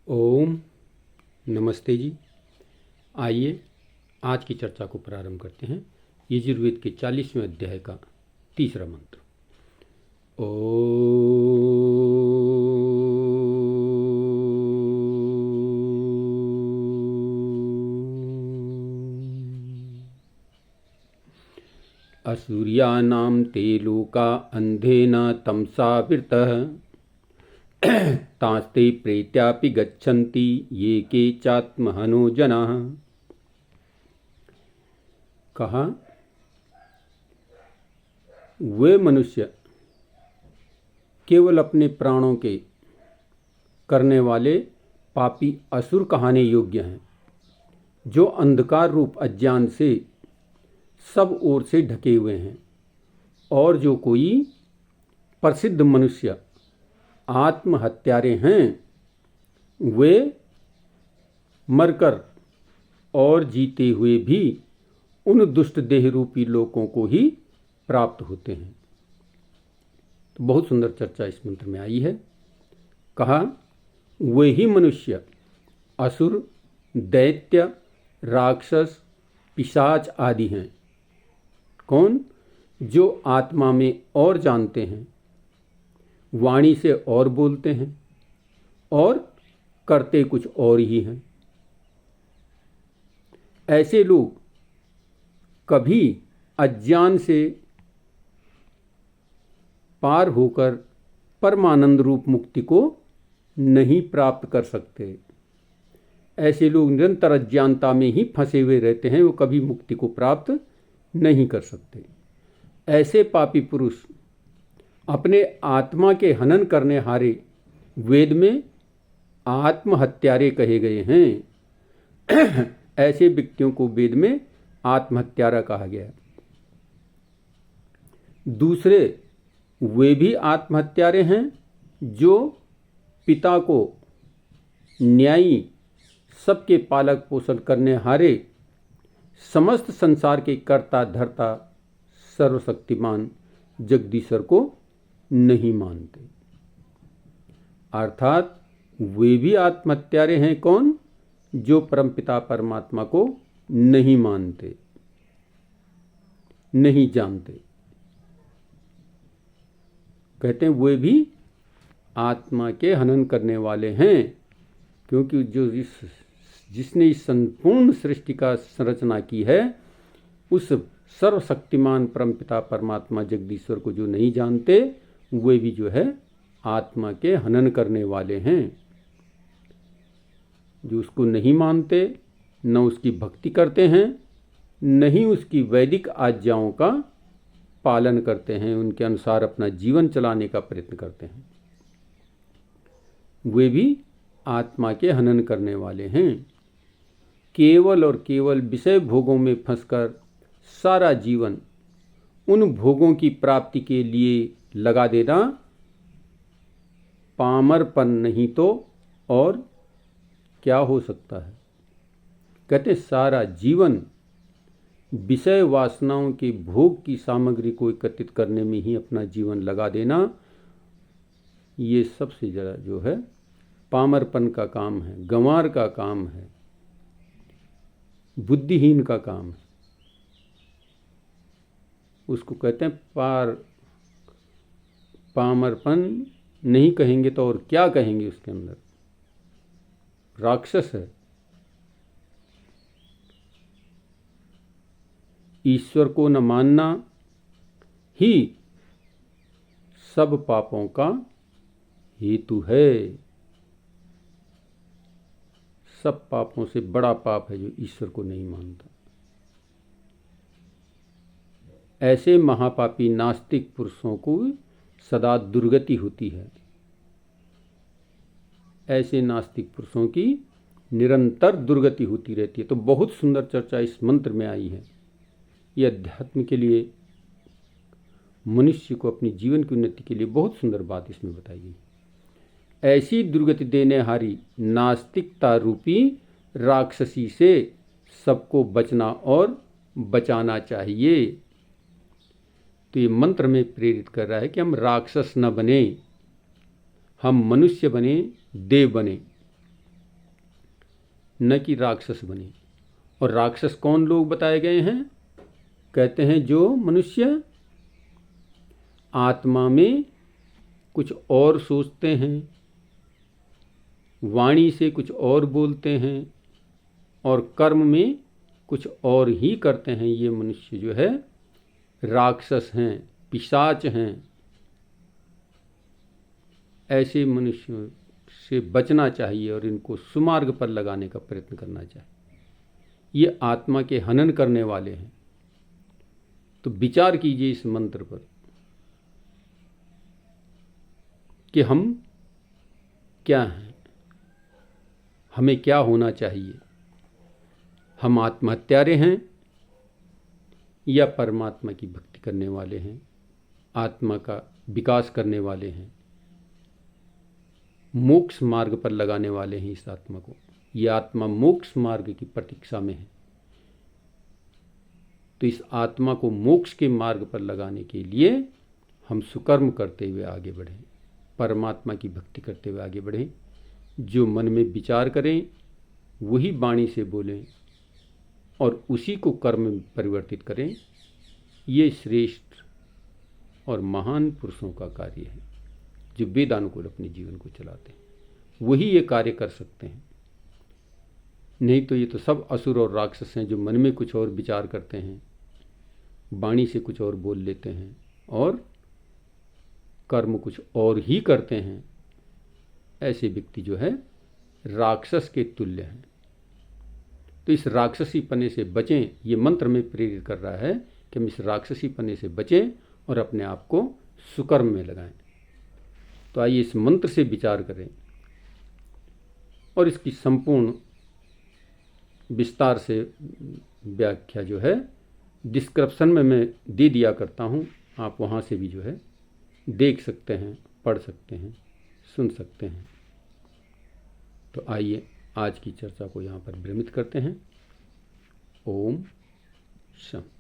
ओम नमस्ते जी। आइए आज की चर्चा को प्रारंभ करते हैं। यजुर्वेद के 40वें अध्याय का तीसरा मंत्र। असुर्यानां ते लोका अंधेन तमसावृतः तास्ते प्रेत्यापि गच्छन्ति ये के चात्महनो जनाः। कहा, वे मनुष्य केवल अपने प्राणों के करने वाले पापी असुर कहने योग्य हैं, जो अंधकार रूप अज्ञान से सब ओर से ढके हुए हैं, और जो कोई प्रसिद्ध मनुष्य आत्महत्यारे हैं, वे मरकर और जीते हुए भी उन दुष्ट देह रूपी लोकों को ही प्राप्त होते हैं। तो बहुत सुंदर चर्चा इस मंत्र में आई है। कहा, वे ही मनुष्य असुर, दैत्य, राक्षस, पिशाच आदि हैं। कौन? जो आत्मा में और जानते हैं, वाणी से और बोलते हैं और करते कुछ और ही हैं। ऐसे लोग कभी अज्ञान से पार होकर परमानंद रूप मुक्ति को नहीं प्राप्त कर सकते। ऐसे लोग निरंतर अज्ञानता में ही फंसे हुए रहते हैं, वो कभी मुक्ति को प्राप्त नहीं कर सकते। ऐसे पापी पुरुष अपने आत्मा के हनन करने हारे वेद में आत्महत्यारे कहे गए हैं। ऐसे व्यक्तियों को वेद में आत्महत्यारा कहा गया। दूसरे वे भी आत्महत्यारे हैं जो पिता को न्यायी, सबके पालक पोषण करने हारे, समस्त संसार के कर्ता धर्ता सर्वशक्तिमान जगदीश्वर को नहीं मानते। अर्थात वे भी आत्महत्यारे हैं। कौन? जो परमपिता परमात्मा को नहीं मानते, नहीं जानते। कहते हैं वे भी आत्मा के हनन करने वाले हैं, क्योंकि जो जिसने इस संपूर्ण सृष्टि का संरचना की है, उस सर्वशक्तिमान परमपिता परमात्मा जगदीश्वर को जो नहीं जानते, वे भी जो है आत्मा के हनन करने वाले हैं। जो उसको नहीं मानते, न उसकी भक्ति करते हैं, न ही उसकी वैदिक आज्ञाओं का पालन करते हैं, उनके अनुसार अपना जीवन चलाने का प्रयत्न करते हैं, वे भी आत्मा के हनन करने वाले हैं। केवल और केवल विषय भोगों में फंसकर सारा जीवन उन भोगों की प्राप्ति के लिए लगा देना पामरपन नहीं तो और क्या हो सकता है। कहते सारा जीवन विषय वासनाओं के भोग की सामग्री को एकत्रित करने में ही अपना जीवन लगा देना, ये सबसे ज़्यादा जो है पामरपन का काम है, गंवार का काम है, बुद्धिहीन का काम है। उसको कहते हैं पामरपन नहीं कहेंगे तो और क्या कहेंगे, उसके अंदर राक्षस है। ईश्वर को न मानना ही सब पापों का हेतु है। सब पापों से बड़ा पाप है जो ईश्वर को नहीं मानता। ऐसे महापापी नास्तिक पुरुषों को सदा दुर्गति होती है। ऐसे नास्तिक पुरुषों की निरंतर दुर्गति होती रहती है। तो बहुत सुंदर चर्चा इस मंत्र में आई है। यह अध्यात्म के लिए, मनुष्य को अपनी जीवन की उन्नति के लिए बहुत सुंदर बात इसमें बताई गई। ऐसी दुर्गति देने हारी नास्तिकता रूपी राक्षसी से सबको बचना और बचाना चाहिए। तो ये मंत्र में प्रेरित कर रहा है कि हम राक्षस न बने, हम मनुष्य बने, देव बने। न कि राक्षस बने। और राक्षस कौन लोग बताए गए हैं? कहते हैं जो मनुष्य आत्मा में कुछ और सोचते हैं, वाणी से कुछ और बोलते हैं और कर्म में कुछ और ही करते हैं, ये मनुष्य जो है राक्षस हैं, पिशाच हैं। ऐसे मनुष्यों से बचना चाहिए और इनको सुमार्ग पर लगाने का प्रयत्न करना चाहिए। ये आत्मा के हनन करने वाले हैं। तो विचार कीजिए इस मंत्र पर कि हम क्या हैं, हमें क्या होना चाहिए। हम आत्महत्यारे हैं या परमात्मा की भक्ति करने वाले हैं, आत्मा का विकास करने वाले हैं, मोक्ष मार्ग पर लगाने वाले हैं इस आत्मा को। ये आत्मा मोक्ष मार्ग की प्रतीक्षा में है। तो इस आत्मा को मोक्ष के मार्ग पर लगाने के लिए हम सुकर्म करते हुए आगे बढ़ें, परमात्मा की भक्ति करते हुए आगे बढ़ें। जो मन में विचार करें वही वाणी से बोलें और उसी को कर्म में परिवर्तित करें। ये श्रेष्ठ और महान पुरुषों का कार्य है जो वेदानुकूल अपने जीवन को चलाते हैं। वही ये कार्य कर सकते हैं। नहीं तो ये तो सब असुर और राक्षस हैं जो मन में कुछ और विचार करते हैं, वाणी से कुछ और बोल लेते हैं और कर्म कुछ और ही करते हैं। ऐसे व्यक्ति जो है राक्षस के तुल्य हैं। तो इस राक्षसी पने से बचें। ये मंत्र में प्रेरित कर रहा है कि हम इस राक्षसी पने से बचें और अपने आप को सुकर्म में लगाएं। तो आइए इस मंत्र से विचार करें और इसकी संपूर्ण विस्तार से व्याख्या जो है डिस्क्रिप्शन में मैं दे दिया करता हूँ। आप वहाँ से भी जो है देख सकते हैं, पढ़ सकते हैं, सुन सकते हैं। तो आइए आज की चर्चा को यहाँ पर विरमित करते हैं। ओम शांति।